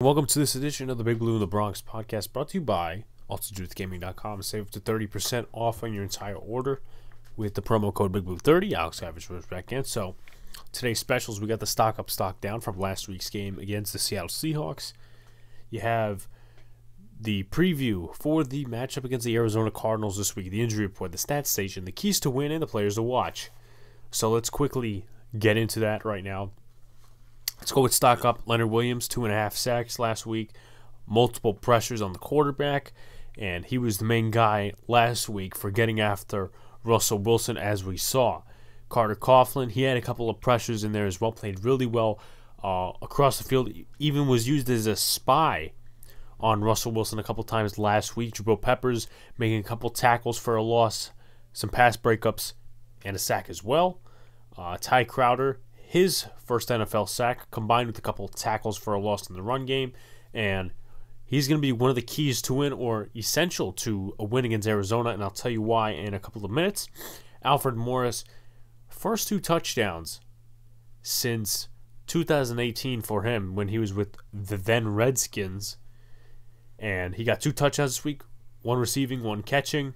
Welcome to this edition of the Big Blue in the Bronx podcast, brought to you by AltitudeGaming.com. Save up to 30% off on your entire order with the promo code BigBlue30. Alex Savage was back in. So today's specials, we got the stock up, stock down from last week's game against the Seattle Seahawks. You have the preview for the matchup against the Arizona Cardinals this week, the injury report, the stats station, the keys to win, and the players to watch. So let's quickly get into that right now. Let's go with stock up. Leonard Williams, 2.5 sacks last week, multiple pressures on the quarterback, and he was the main guy last week for getting after Russell Wilson, as we saw. Carter Coughlin, he had a couple of pressures in there as well, played really well across the field, even was used as a spy on Russell Wilson a couple times last week. Jabril Peppers making a couple tackles for a loss, some pass breakups, and a sack as well. Ty Crowder, his first NFL sack, combined with a couple of tackles for a loss in the run game, and he's going to be one of the keys to win, or essential to a win against Arizona, and I'll tell you why in a couple of minutes. Alfred Morris, first 2 touchdowns since 2018 for him when he was with the then Redskins, and he got 2 touchdowns this week, 1 receiving, 1 catching.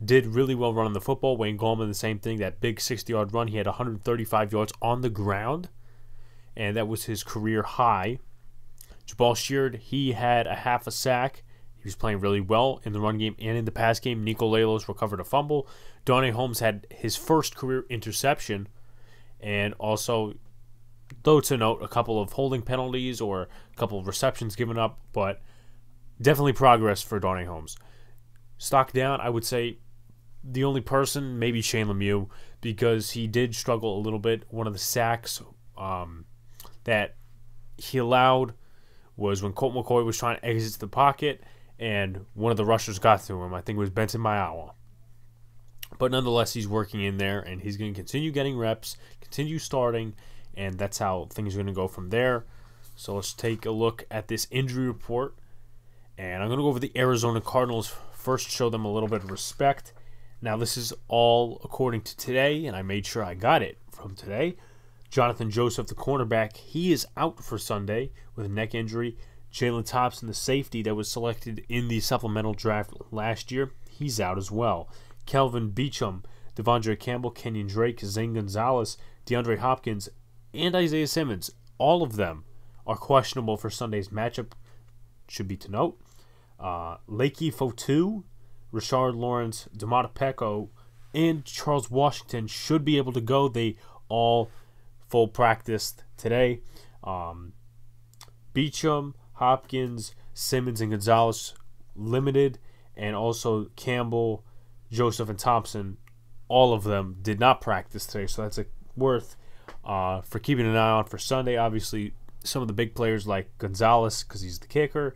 Did really well running the football. Wayne Gallman, the same thing. That big 60-yard run, he had 135 yards on the ground, and that was his career high. Jabal Sheard, he had a half a sack. He was playing really well in the run game and in the pass game. Nico Lalos recovered a fumble. Darnay Holmes had his first career interception, and also, though to note, a couple of holding penalties or a couple of receptions given up, but definitely progress for Darnay Holmes. Stock down, I would say the only person, maybe Shane Lemieux, because he did struggle a little bit. One of the sacks that he allowed was when Colt McCoy was trying to exit the pocket, and one of the rushers got to him. I think it was Benson Mayowa. But nonetheless, he's working in there, and he's going to continue getting reps, continue starting, and that's how things are going to go from there. So let's take a look at this injury report, and I'm going to go over the Arizona Cardinals first, show them a little bit of respect. Now, this is all according to today, and I made sure I got it from today. Jonathan Joseph, the cornerback, he is out for Sunday with a neck injury. Jalen Thompson, the safety that was selected in the supplemental draft last year, he's out as well. Kelvin Beachum, Devondre Campbell, Kenyon Drake, Zane Gonzalez, DeAndre Hopkins, and Isaiah Simmons, all of them are questionable for Sunday's matchup. Should be to note. Lakey Fotu, Rashard Lawrence, Domata Peko, and Charles Washington should be able to go. They all full practiced today. Beachum, Hopkins, Simmons, and Gonzalez limited, and also Campbell, Joseph, and Thompson, all of them did not practice today, so that's worth for keeping an eye on for Sunday. Obviously, some of the big players like Gonzalez, because he's the kicker,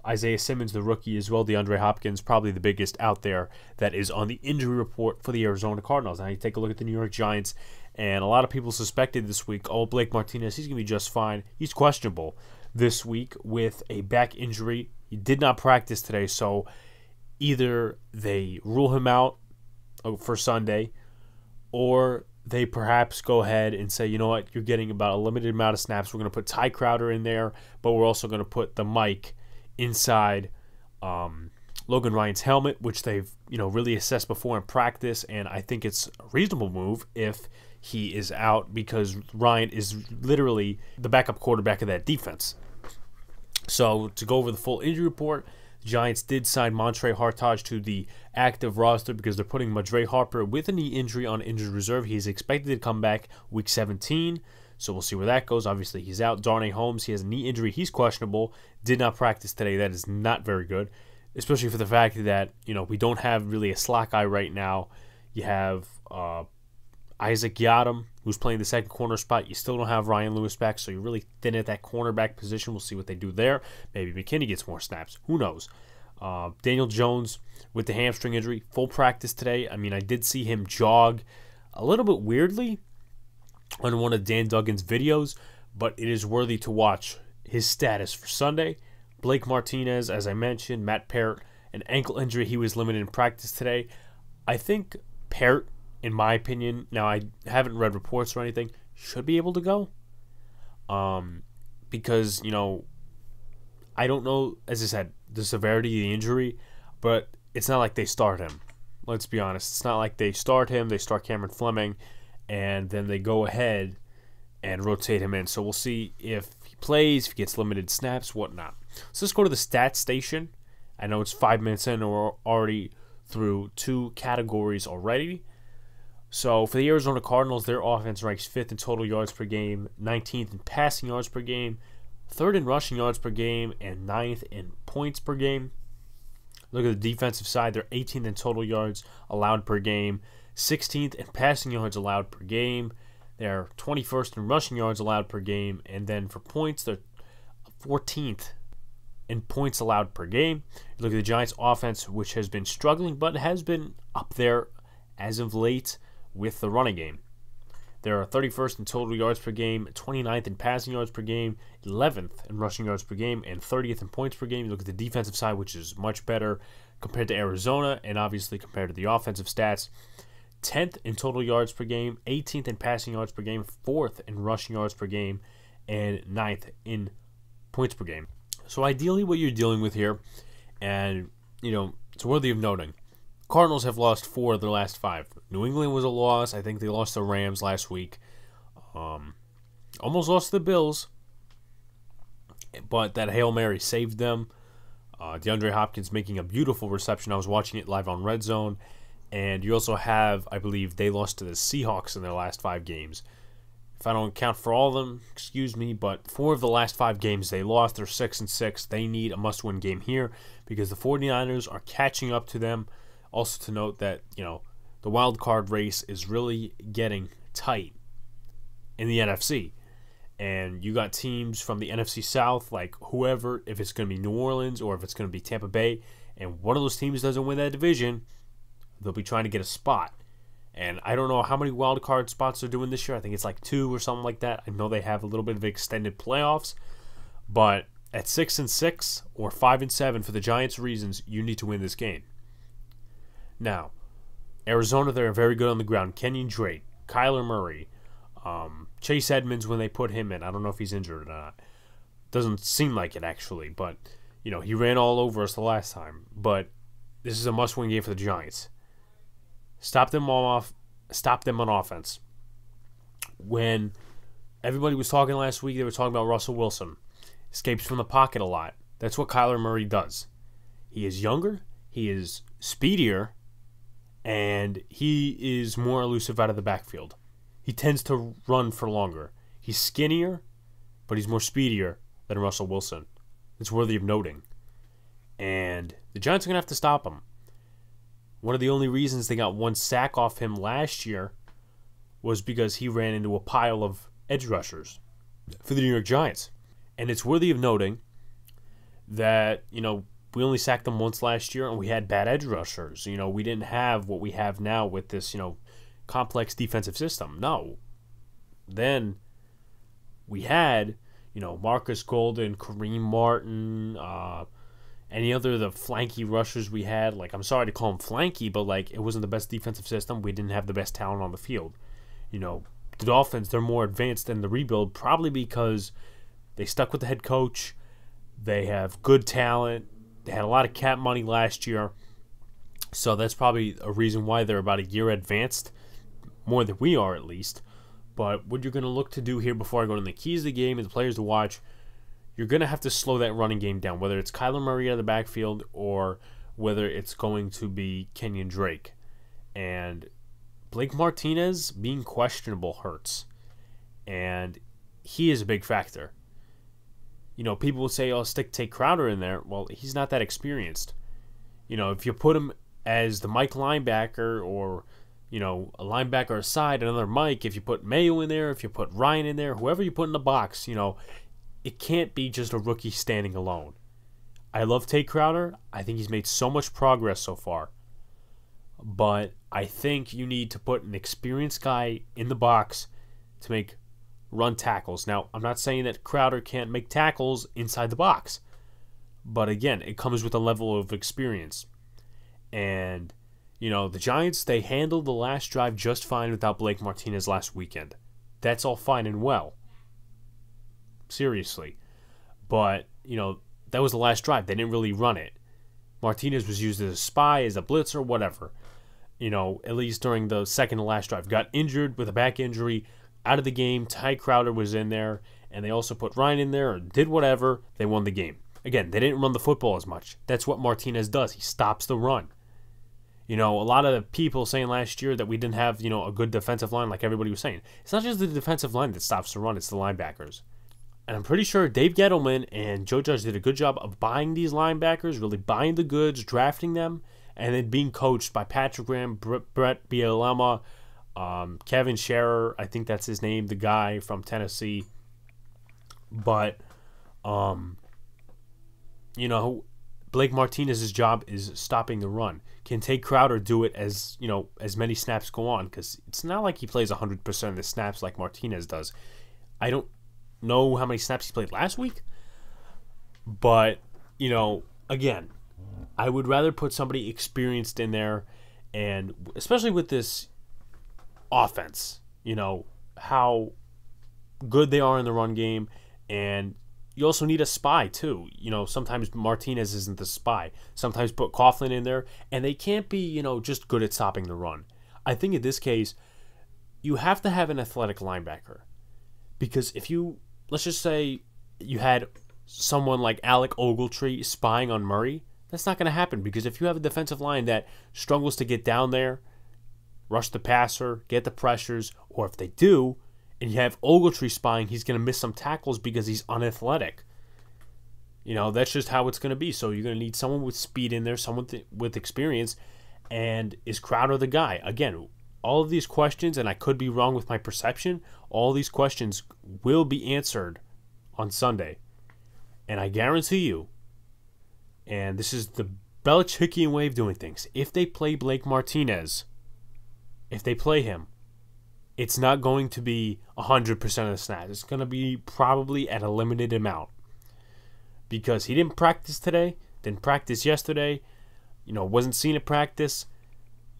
Isaiah Simmons, the rookie, as well. DeAndre Hopkins, probably the biggest out there that is on the injury report for the Arizona Cardinals. Now you take a look at the New York Giants, and a lot of people suspected this week, Blake Martinez, he's going to be just fine. He's questionable this week with a back injury. He did not practice today, so either they rule him out for Sunday, or they perhaps go ahead and say, you know what, you're getting about a limited amount of snaps. We're going to put Ty Crowder in there, but we're also going to put the Mike inside Logan Ryan's helmet, which they've really assessed before in practice, and I think it's a reasonable move if he is out, because Ryan is literally the backup quarterback of that defense. So to go over the full injury report, the Giants did sign Montre Hartage to the active roster because they're putting Madre Harper with a knee injury on injured reserve. He's expected to come back week 17. So we'll see where that goes. Obviously, he's out. Darnay Holmes, he has a knee injury. He's questionable. Did not practice today. That is not very good, especially for the fact that, we don't have really a slot guy right now. You have Isaac Yiadom, who's playing the second corner spot. You still don't have Ryan Lewis back, so you're really thin at that cornerback position. We'll see what they do there. Maybe McKinney gets more snaps. Who knows? Daniel Jones with the hamstring injury. Full practice today. I mean, I did see him jog a little bit weirdly on one of Dan Duggan's videos, but it is worthy to watch his status for Sunday. Blake Martinez, as I mentioned, Matt Parrott, an ankle injury. He was limited in practice today. I think Parrott, in my opinion, now I haven't read reports or anything, should be able to go. because, I don't know, as I said, the severity of the injury, but it's not like they start him. Let's be honest. It's not like they start him, they start Cameron Fleming, and then they go ahead and rotate him in. So we'll see if he plays, if he gets limited snaps, whatnot. So let's go to the stats station. I know it's 5 minutes in, and we're already through 2 categories already. So for the Arizona Cardinals, their offense ranks 5th in total yards per game, 19th in passing yards per game, 3rd in rushing yards per game, and 9th in points per game. Look at the defensive side. They're 18th in total yards allowed per game, 16th in passing yards allowed per game. They're 21st in rushing yards allowed per game. And then for points, they're 14th in points allowed per game. Look at the Giants' offense, which has been struggling, but has been up there as of late with the running game. They're 31st in total yards per game, 29th in passing yards per game, 11th in rushing yards per game, and 30th in points per game. You look at the defensive side, which is much better compared to Arizona, and obviously compared to the offensive stats. 10th in total yards per game, 18th in passing yards per game, 4th in rushing yards per game, and 9th in points per game. So ideally what you're dealing with here, and, it's worthy of noting, Cardinals have lost 4 of their last 5. New England was a loss. I think they lost the Rams last week. Almost lost to the Bills, but that Hail Mary saved them. DeAndre Hopkins making a beautiful reception. I was watching it live on Red Zone. And you also have, I believe, they lost to the Seahawks in their last 5 games. If I don't count for all of them, excuse me, but 4 of the last 5 games they lost. They're 6-6. They need a must-win game here because the 49ers are catching up to them. Also to note that, the wild card race is really getting tight in the NFC. And you got teams from the NFC South, like whoever, if it's going to be New Orleans or if it's going to be Tampa Bay, and one of those teams doesn't win that division, they'll be trying to get a spot. And I don't know how many wild card spots they're doing this year. I think it's like 2 or something like that. I know they have a little bit of extended playoffs, but at 6-6 or 5-7 for the Giants' reasons, you need to win this game. Now, Arizona, they're very good on the ground. Kenyon Drake, Kyler Murray, Chase Edmonds when they put him in. I don't know if he's injured or not. Doesn't seem like it, actually. But, he ran all over us the last time. But this is a must-win game for the Giants. Stop them on offense. When everybody was talking last week, they were talking about Russell Wilson. Escapes from the pocket a lot. That's what Kyler Murray does. He is younger. He is speedier. And he is more elusive out of the backfield. He tends to run for longer. He's skinnier, but he's more speedier than Russell Wilson. It's worthy of noting. And the Giants are going to have to stop him. One of the only reasons they got 1 sack off him last year was because he ran into a pile of edge rushers for the New York Giants. And it's worthy of noting that, we only sacked them once last year, and we had bad edge rushers. We didn't have what we have now with this, complex defensive system. No. Then we had, Marcus Golden, Kareem Martin, any other of the flanky rushers we had. Like, I'm sorry to call them flanky, but, it wasn't the best defensive system. We didn't have the best talent on the field. The Dolphins, they're more advanced in the rebuild, probably because they stuck with the head coach. They have good talent. They had a lot of cap money last year, so that's probably a reason why they're about a year advanced, more than we are at least. But what you're going to look to do here before I go into the keys of the game and the players to watch, you're going to have to slow that running game down, whether it's Kyler Murray out of the backfield or whether it's going to be Kenyon Drake. And Blake Martinez being questionable hurts, and he is a big factor. People will say, stick Tate Crowder in there. Well, he's not that experienced. If you put him as the Mike linebacker or, a linebacker aside, another Mike, if you put Mayo in there, if you put Ryan in there, whoever you put in the box, it can't be just a rookie standing alone. I love Tate Crowder. I think he's made so much progress so far. But I think you need to put an experienced guy in the box to make run tackles. Now, I'm not saying that Crowder can't make tackles inside the box. But again, it comes with a level of experience. And, the Giants, they handled the last drive just fine without Blake Martinez last weekend. That's all fine and well. Seriously. But, that was the last drive. They didn't really run it. Martinez was used as a spy, as a blitzer, whatever. At least during the second to last drive. Got injured with a back injury, out of the game. Ty Crowder was in there, and they also put Ryan in there, or did whatever. They won the game. Again, they didn't run the football as much. That's what Martinez does. He stops the run. A lot of the people saying last year that we didn't have, a good defensive line like everybody was saying. It's not just the defensive line that stops the run, it's the linebackers. And I'm pretty sure Dave Gettleman and Joe Judge did a good job of buying these linebackers, really buying the goods, drafting them, and then being coached by Patrick Graham, Brett Bielema, Kevin Scherer, I think that's his name, the guy from Tennessee. But, Blake Martinez's job is stopping the run. Can Tay Crowder do it as many snaps go on? Because it's not like he plays 100% of the snaps like Martinez does. I don't know how many snaps he played last week. But, again, I would rather put somebody experienced in there, and especially with this offense, how good they are in the run game, and you also need a spy too. Sometimes Martinez isn't the spy. Sometimes put Coughlin in there, and they can't be, just good at stopping the run. I think in this case, you have to have an athletic linebacker, because if let's just say you had someone like Alec Ogletree spying on Murray, that's not going to happen, because if you have a defensive line that struggles to get down there, rush the passer, get the pressures, or if they do, and you have Ogletree spying, he's going to miss some tackles because he's unathletic. That's just how it's going to be. So you're going to need someone with speed in there, someone with experience, and is Crowder the guy? Again, all of these questions, and I could be wrong with my perception, all these questions will be answered on Sunday. And I guarantee you, and this is the Belichickian way of doing things, if they play Blake Martinez, if they play him, it's not going to be 100% of the snaps. It's going to be probably at a limited amount. Because he didn't practice today, didn't practice yesterday, wasn't seen at practice.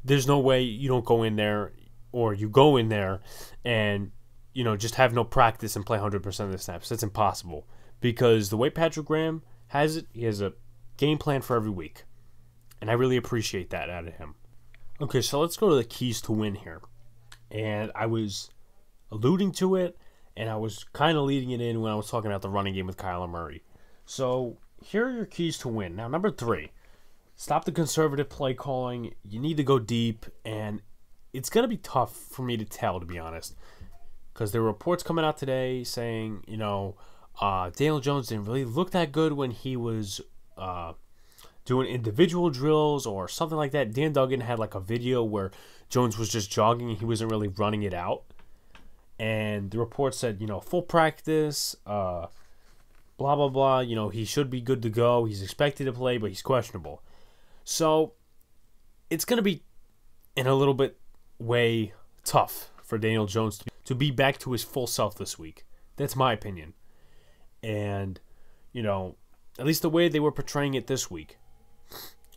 There's no way you don't go in there, or you go in there and, just have no practice and play 100% of the snaps. That's impossible. Because the way Patrick Graham has it, he has a game plan for every week. And I really appreciate that out of him. Okay, so let's go to the keys to win here. And I was alluding to it, and I was kind of leading it in when I was talking about the running game with Kyler Murray. So here are your keys to win. Now, number 3, stop the conservative play calling. You need to go deep, and it's going to be tough for me to tell, to be honest, because there were reports coming out today saying, Daniel Jones didn't really look that good when he was doing individual drills or something like that. Dan Duggan had like a video where Jones was just jogging and he wasn't really running it out. And the report said, full practice, blah, blah, blah. He should be good to go. He's expected to play, but he's questionable. So it's going to be in a little bit way tough for Daniel Jones to be back to his full self this week. That's my opinion. And, at least the way they were portraying it this week,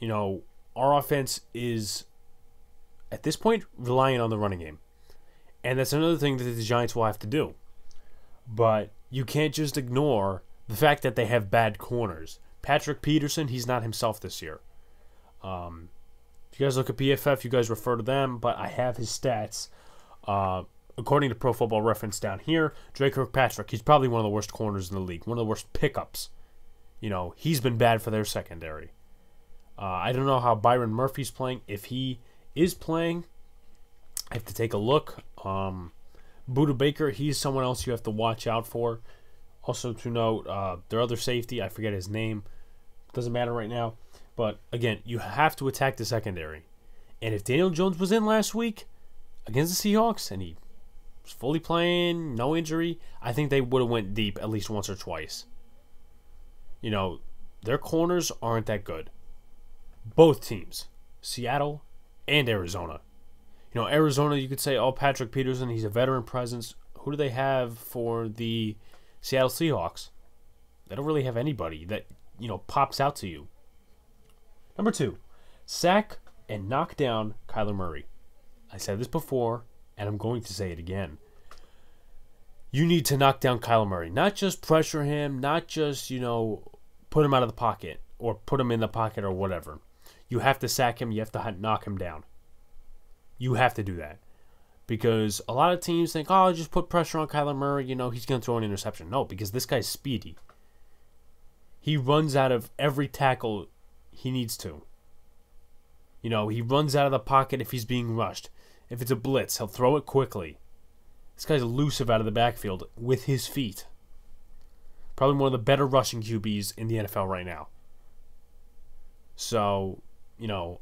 our offense is, at this point, relying on the running game. And that's another thing that the Giants will have to do. But you can't just ignore the fact that they have bad corners. Patrick Peterson, he's not himself this year. If you guys look at PFF, you guys refer to them, but I have his stats. According to Pro Football Reference down here, Drake Kirkpatrick, he's probably one of the worst corners in the league, one of the worst pickups. He's been bad for their secondary. I don't know how Byron Murphy's playing. If he is playing, I have to take a look. Buda Baker, he's someone else you have to watch out for. Also to note, their other safety, I forget his name. Doesn't matter right now. But, again, you have to attack the secondary. And if Daniel Jones was in last week against the Seahawks and he was fully playing, no injury, I think they would have went deep at least once or twice. Their corners aren't that good. Both teams, Seattle and Arizona. Arizona, you could say, Patrick Peterson, he's a veteran presence. Who do they have for the Seattle Seahawks? They don't really have anybody that, pops out to you. Number 2, sack and knock down Kyler Murray. I said this before, and I'm going to say it again. you need to knock down Kyler Murray. Not just pressure him, not just, put him out of the pocket or put him in the pocket or whatever. You have to sack him. You have to knock him down. You have to do that. Because a lot of teams think, oh, just put pressure on Kyler Murray. He's going to throw an interception. No, because this guy's speedy. He runs out of every tackle he needs to. He runs out of the pocket if he's being rushed. If it's a blitz, he'll throw it quickly. This guy's elusive out of the backfield with his feet. Probably one of the better rushing QBs in the NFL right now. So,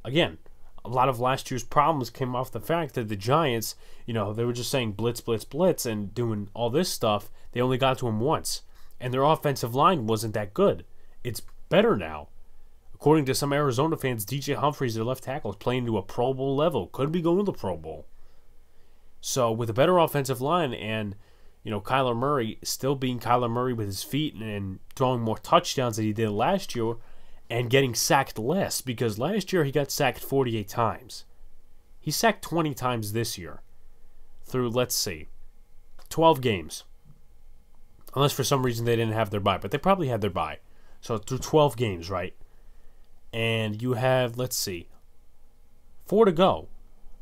again, a lot of last year's problems came off the fact that the Giants, they were just saying blitz, blitz, blitz and doing all this stuff. They only got to him once. And their offensive line wasn't that good. It's better now. According to some Arizona fans, DJ Humphries, their left tackle, is playing to a Pro Bowl level. Could be going to the Pro Bowl. So with a better offensive line and, Kyler Murray still being Kyler Murray with his feet and throwing more touchdowns than he did last year and getting sacked less, because last year he got sacked 48 times. He sacked 20 times this year through, 12 games. Unless for some reason they didn't have their bye, but they probably had their bye. So through 12 games, right? And you have, 4 to go.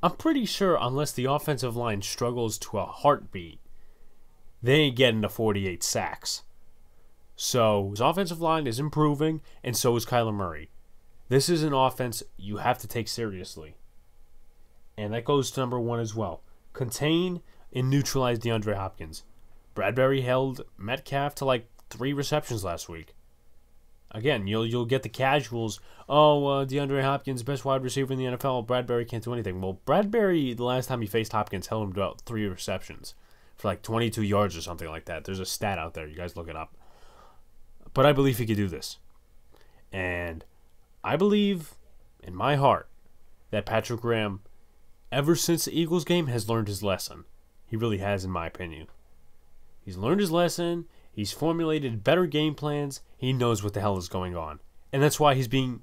I'm pretty sure unless the offensive line struggles to a heartbeat, they ain't getting to 48 sacks. So his offensive line is improving, and so is Kyler Murray. This is an offense you have to take seriously. And that goes to number 1 as well. Contain and neutralize DeAndre Hopkins. Bradbury held Metcalf to 3 receptions last week. Again, you'll get the casuals. Oh, DeAndre Hopkins, best wide receiver in the NFL. Bradbury can't do anything. Well, Bradbury, the last time he faced Hopkins, held him to about 3 receptions for 22 yards or something like that. There's a stat out there. You guys look it up. But I believe he could do this. And I believe in my heart that Patrick Graham, ever since the Eagles game, has learned his lesson. He really has, in my opinion. He's learned his lesson. He's formulated better game plans. He knows what the hell is going on. And that's why he's being,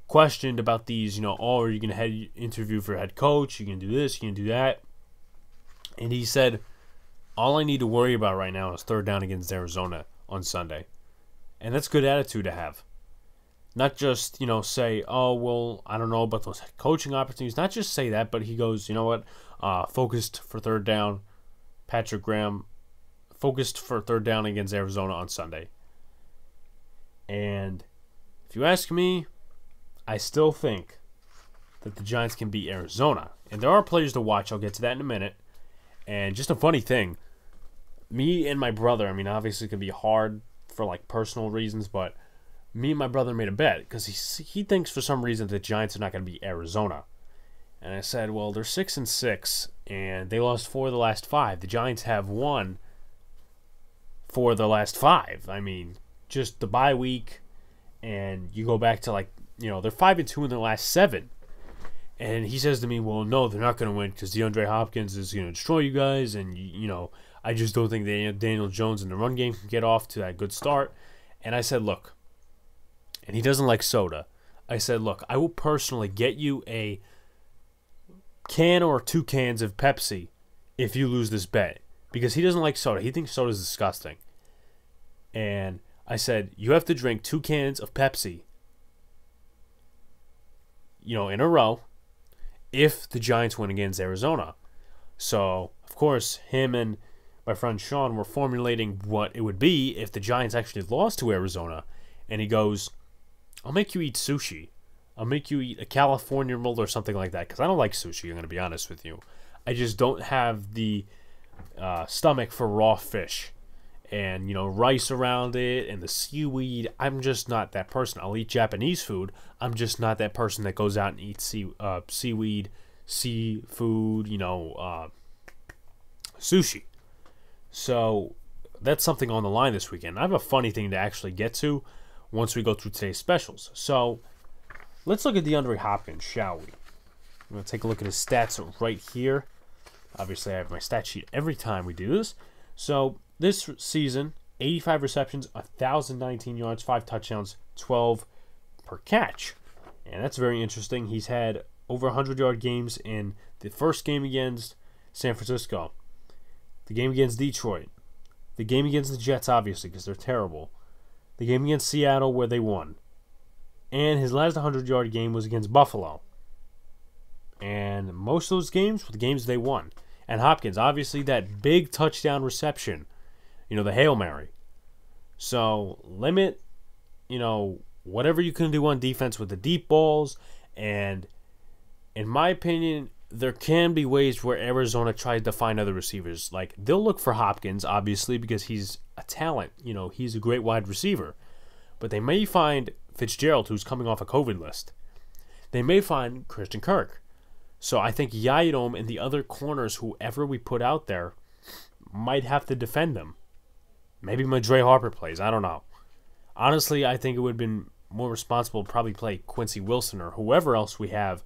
questioned about these, oh, are you going to interview for head coach? You can do this, you can do that. And he said, all I need to worry about right now is 3rd down against Arizona on Sunday. And that's good attitude to have. Not just, say, oh, well, I don't know about those coaching opportunities. Not just say that, but he goes, you know what, focused for 3rd down. Patrick Graham focused for 3rd down against Arizona on Sunday. And if you ask me, I still think that the Giants can beat Arizona. And there are players to watch. I'll get to that in a minute. And just a funny thing, me and my brother, obviously it can be hard for personal reasons, but me and my brother made a bet because he thinks for some reason the Giants are not going to beat Arizona. And I said, well, they're 6-6, and they lost 4 of the last 5. The Giants have won 4 of the last 5. Just the bye week, and you go back to they're 5-2 in their last 7. And he says to me, well, no, they're not going to win because DeAndre Hopkins is going to destroy you guys, and I just don't think Daniel Jones in the run game can get off to that good start. And I said, look, and he doesn't like soda. I said, look, I will personally get you a can or 2 cans of Pepsi if you lose this bet, because he doesn't like soda. He thinks soda is disgusting. And I said, you have to drink 2 cans of Pepsi, in a row, if the Giants win against Arizona. So, of course, him and my friend Sean were formulating what it would be if the Giants actually lost to Arizona. And he goes, I'll make you eat sushi. I'll make you eat a California roll or something like that, because I don't like sushi, I'm going to be honest with you. I just don't have the stomach for raw fish. And, rice around it and the seaweed. I'm just not that person. I'll eat Japanese food. I'm just not that person that goes out and eats seaweed, seafood, sushi. So that's something on the line this weekend. I have a funny thing to actually get to once we go through today's specials. So let's look at DeAndre Hopkins, shall we? I'm going to take a look at his stats right here. Obviously, I have my stat sheet every time we do this. So this season, 85 receptions, 1,019 yards, 5 touchdowns, 12 per catch. And that's very interesting. He's had over 100-yard games in the first game against San Francisco. the game against Detroit, the game against the Jets, obviously, because they're terrible, the game against Seattle where they won, and his last 100-yard game was against Buffalo. And most of those games were the games they won. And Hopkins, obviously, that big touchdown reception, the Hail Mary. So limit, whatever you can do on defense with the deep balls. And in my opinion, there can be ways where Arizona tries to find other receivers. Like, they'll look for Hopkins, obviously, because he's a talent. He's a great wide receiver. But they may find Fitzgerald, who's coming off a COVID list. They may find Christian Kirk. So I think Yadom and the other corners, whoever we put out there, might have to defend them. Maybe Madre Harper plays. I don't know. Honestly, I think it would have been more responsible to probably play Quincy Wilson or whoever else we have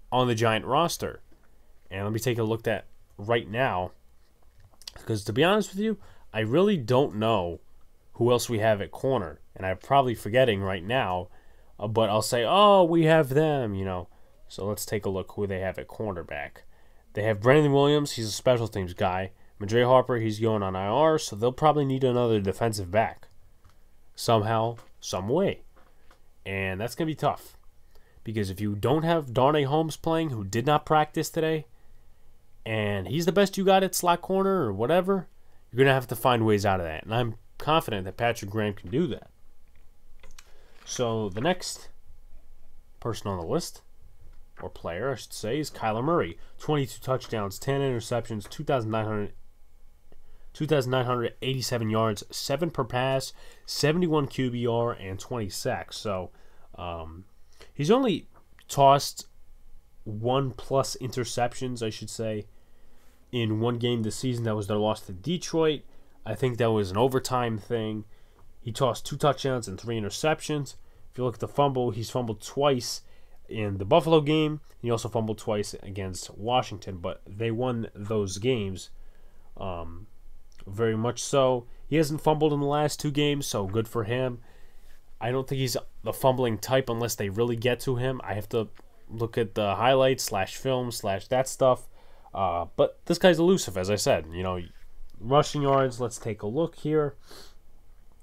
on the Giant roster. And let me take a look at right now. Because to be honest with you, I really don't know who else we have at corner. And I'm probably forgetting right now. But I'll say, oh, we have them, So let's take a look who they have at cornerback. They have Brandon Williams. He's a special teams guy. Madre Harper, he's going on IR, so they'll probably need another defensive back. Somehow, some way. And that's going to be tough. Because if you don't have Darnay Holmes playing, who did not practice today, and he's the best you got at slot corner or whatever, you're going to have to find ways out of that. And I'm confident that Patrick Graham can do that. So the next person on the list, or player, I should say, is Kyler Murray. 22 touchdowns, 10 interceptions, 2,987 yards, 7 per pass, 71 QBR, and 20 sacks. So he's only tossed 1+ interceptions, I should say, in one game this season. That was their loss to Detroit. I think that was an overtime thing. He tossed 2 touchdowns and 3 interceptions. If you look at the fumble, he's fumbled twice in the Buffalo game. He also fumbled twice against Washington, but they won those games very much so. He hasn't fumbled in the last 2 games, so good for him. I don't think he's the fumbling type unless they really get to him. I have to look at the highlights /film/ that stuff. But this guy's elusive, as I said. Rushing yards, let's take a look here.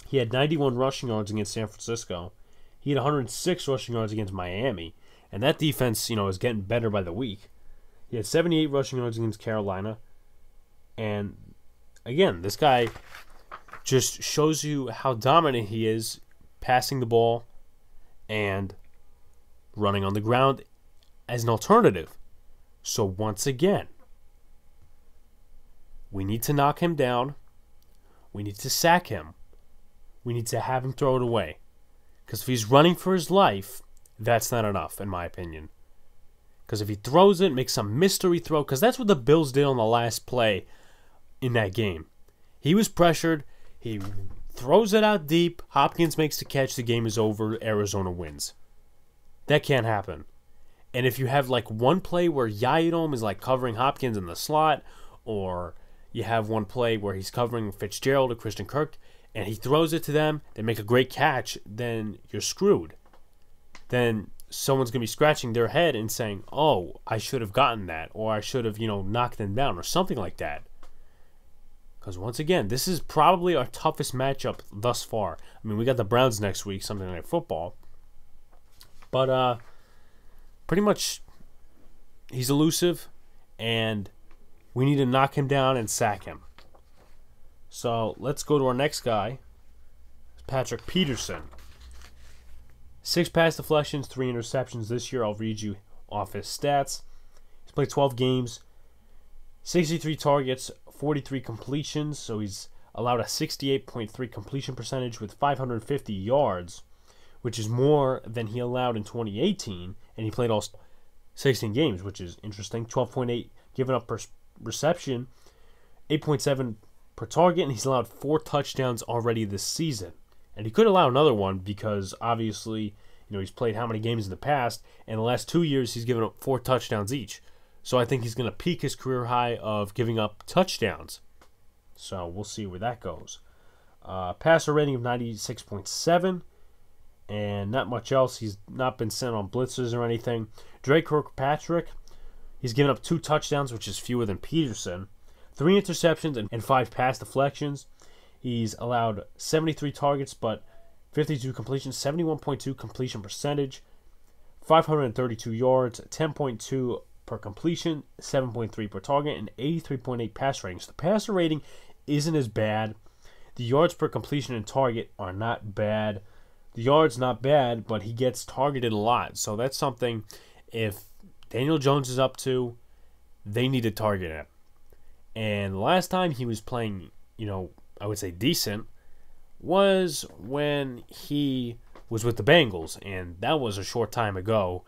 He had 91 rushing yards against San Francisco. He had 106 rushing yards against Miami. And that defense, is getting better by the week. He had 78 rushing yards against Carolina. And, again, this guy just shows you how dominant he is passing the ball and running on the ground as an alternative. So, once again, we need to knock him down. We need to sack him. We need to have him throw it away. Because if he's running for his life, that's not enough, in my opinion. Because if he throws it, makes some mystery throw, because that's what the Bills did on the last play in that game. He was pressured. He throws it out deep. Hopkins makes the catch. The game is over. Arizona wins. That can't happen. And if you have one play where Yadom is covering Hopkins in the slot, or you have one play where he's covering Fitzgerald or Christian Kirk, and he throws it to them, they make a great catch, then you're screwed. Then someone's going to be scratching their head and saying, oh, I should have gotten that, or I should have, knocked them down, or something like that. Because once again, this is probably our toughest matchup thus far. I mean, we got the Browns next week, Sunday Night Football. But pretty much he's elusive, and we need to knock him down and sack him. So let's go to our next guy, Patrick Peterson. 6 pass deflections, 3 interceptions this year. I'll read you off his stats. He's played 12 games, 63 targets, 43 completions. So he's allowed a 68.3 completion percentage with 550 yards, which is more than he allowed in 2018. And he played all 16 games, which is interesting. 12.8 given up per reception, 8.7 per target, and he's allowed 4 touchdowns already this season. And he could allow another one because obviously, he's played how many games in the past, and the last 2 years he's given up 4 touchdowns each. So I think he's going to peak his career high of giving up touchdowns. So we'll see where that goes. Passer rating of 96.7, and not much else. He's not been sent on blitzes or anything. Drake Kirkpatrick, he's given up 2 touchdowns, which is fewer than Peterson. 3 interceptions and 5 pass deflections. He's allowed 73 targets, but 52 completions, 71.2 completion percentage, 532 yards, 10.2 per completion, 7.3 per target, and 83.8 pass rating. So the passer rating isn't as bad. The yards per completion and target are not bad. The yards not bad, but he gets targeted a lot. So that's something, if Daniel Jones is up to, they need to target him. And the last time he was playing, I would say decent, was when he was with the Bengals, and that was a short time ago.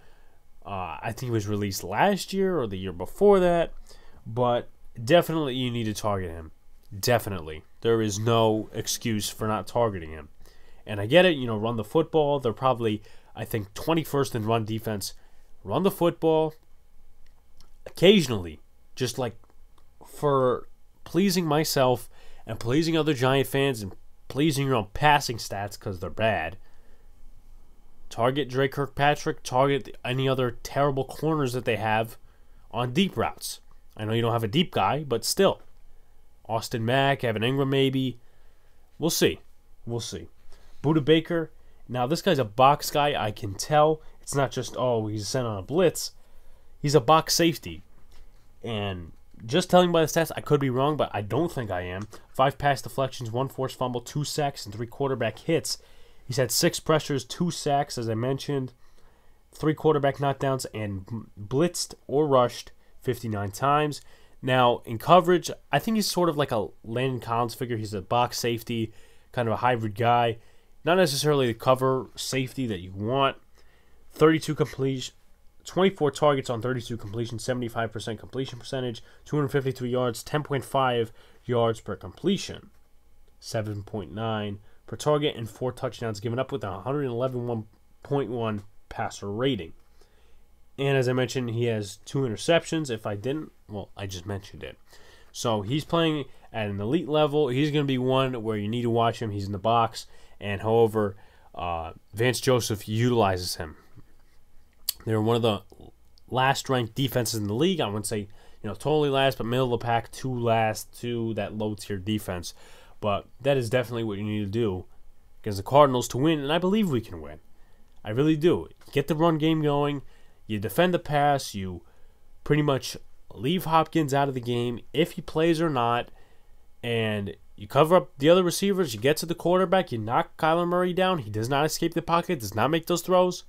I think he was released last year or the year before that, but definitely you need to target him. Definitely. There is no excuse for not targeting him. And I get it, run the football. They're probably, I think, 21st in run defense. Run the football occasionally, just like for pleasing myself and pleasing other Giant fans and pleasing your own passing stats because they're bad. Target Drake Kirkpatrick. Target any other terrible corners that they have on deep routes. I know you don't have a deep guy, but still. Austin Mack, Evan Ingram maybe. We'll see. Budda Baker. Now, this guy's a box guy. I can tell. It's not just, he's sent on a blitz. He's a box safety. And just telling by the stats, I could be wrong, but I don't think I am. 5 pass deflections, 1 forced fumble, 2 sacks, and 3 quarterback hits. He's had 6 pressures, 2 sacks, as I mentioned, 3 quarterback knockdowns, and blitzed or rushed 59 times. Now, in coverage, I think he's sort of like a Landon Collins figure. He's a box safety, kind of a hybrid guy. Not necessarily the cover safety that you want. 32 completion, 24 targets on 32 completions, 75% completion percentage, 253 yards, 10.5 yards per completion, 7.9 per target, and 4 touchdowns given up with a 111.1 passer rating. And as I mentioned, he has 2 interceptions. If I didn't, I just mentioned it. So he's playing at an elite level. He's going to be one where you need to watch him. He's in the box. And however, Vance Joseph utilizes him. They're one of the last-ranked defenses in the league. I wouldn't say, totally last, but middle of the pack, 2 last to that low-tier defense. But that is definitely what you need to do against the Cardinals to win, and I believe we can win. I really do. Get the run game going. You defend the pass. You pretty much leave Hopkins out of the game if he plays or not, and you cover up the other receivers. You get to the quarterback. You knock Kyler Murray down. He does not escape the pocket, does not make those throws.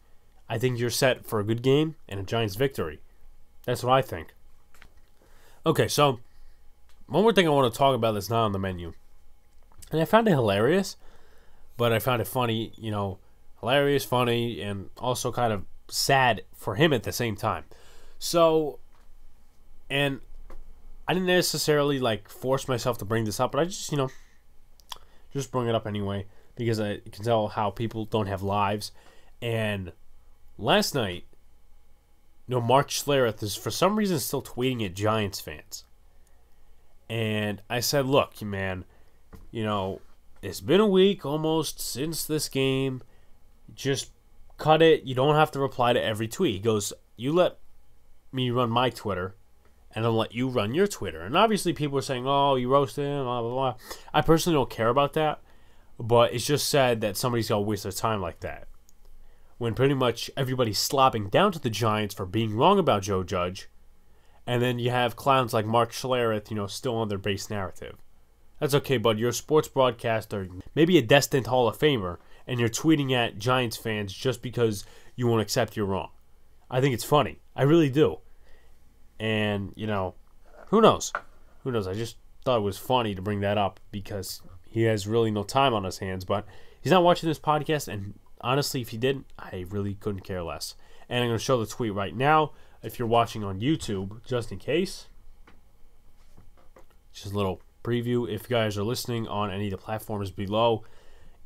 I think you're set for a good game and a Giants victory. That's what I think. Okay, so one more thing I want to talk about that's not on the menu. And I found it hilarious, but I found it funny, hilarious, funny, and also kind of sad for him at the same time. So, and I didn't necessarily force myself to bring this up, but I just, just bring it up anyway because I can tell how people don't have lives. And last night, Mark Schlereth is for some reason still tweeting at Giants fans. And I said, look, man, it's been a week almost since this game. Just cut it. You don't have to reply to every tweet. He goes, you let me run my Twitter, and I'll let you run your Twitter. And obviously people are saying, you roasted him, blah, blah, blah. I personally don't care about that, but it's just sad that somebody's got to waste their time like that. When pretty much everybody's slopping down to the Giants for being wrong about Joe Judge, and then you have clowns like Mark Schlereth, still on their base narrative. That's okay, bud. You're a sports broadcaster, maybe a destined Hall of Famer, and you're tweeting at Giants fans just because you won't accept you're wrong. I think it's funny. I really do. And, who knows? Who knows? I just thought it was funny to bring that up because he has really no time on his hands. But he's not watching this podcast, and honestly, if he didn't, I really couldn't care less. And I'm going to show the tweet right now if you're watching on YouTube, just in case. Just a little preview. If you guys are listening on any of the platforms below,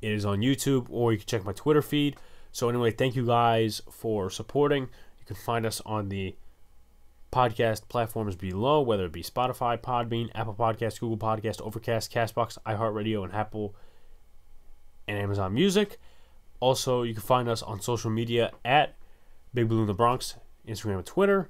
it is on YouTube, or you can check my Twitter feed. So anyway, thank you guys for supporting. You can find us on the podcast platforms below, whether it be Spotify, Podbean, Apple Podcasts, Google Podcasts, Overcast, CastBox, iHeartRadio, and Apple and Amazon Music. Also, you can find us on social media at Big Blue in the Bronx, Instagram and Twitter.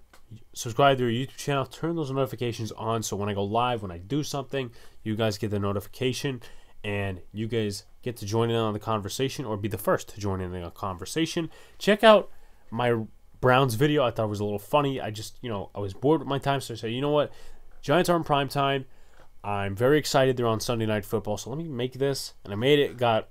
subscribe to our YouTube channel, turn those notifications on so when I go live, when I do something, you guys get the notification and you guys get to join in on the conversation or be the first to join in the conversation. Check out my Browns video. I thought it was a little funny. I just, I was bored with my time, so I said, you know what? Giants are in prime time. I'm very excited they're on Sunday Night Football, so let me make this. And I made it. Got,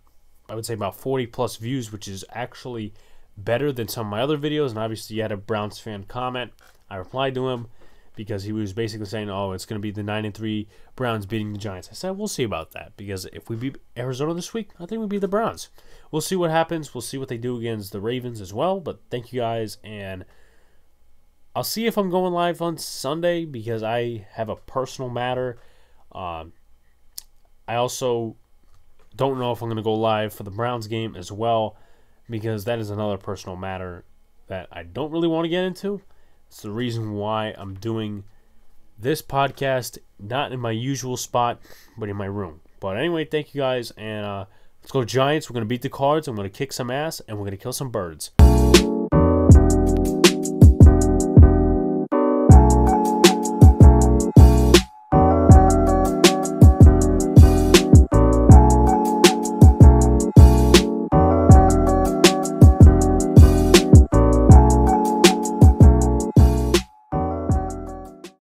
I would say, about 40 plus views, which is actually better than some of my other videos. And obviously, you had a Browns fan comment. I replied to him because he was basically saying, oh, it's going to be the 9-3 Browns beating the Giants. I said, we'll see about that, because if we beat Arizona this week, I think we beat the Browns. We'll see what happens. We'll see what they do against the Ravens as well. But thank you guys, and I'll see if I'm going live on Sunday because I have a personal matter. I also don't know if I'm going to go live for the Browns game as well, because that is another personal matter that I don't really want to get into. It's the reason why I'm doing this podcast not in my usual spot, but in my room. But anyway, thank you guys, and let's go Giants. We're going to beat the Cards. I'm going to kick some ass, and we're going to kill some birds.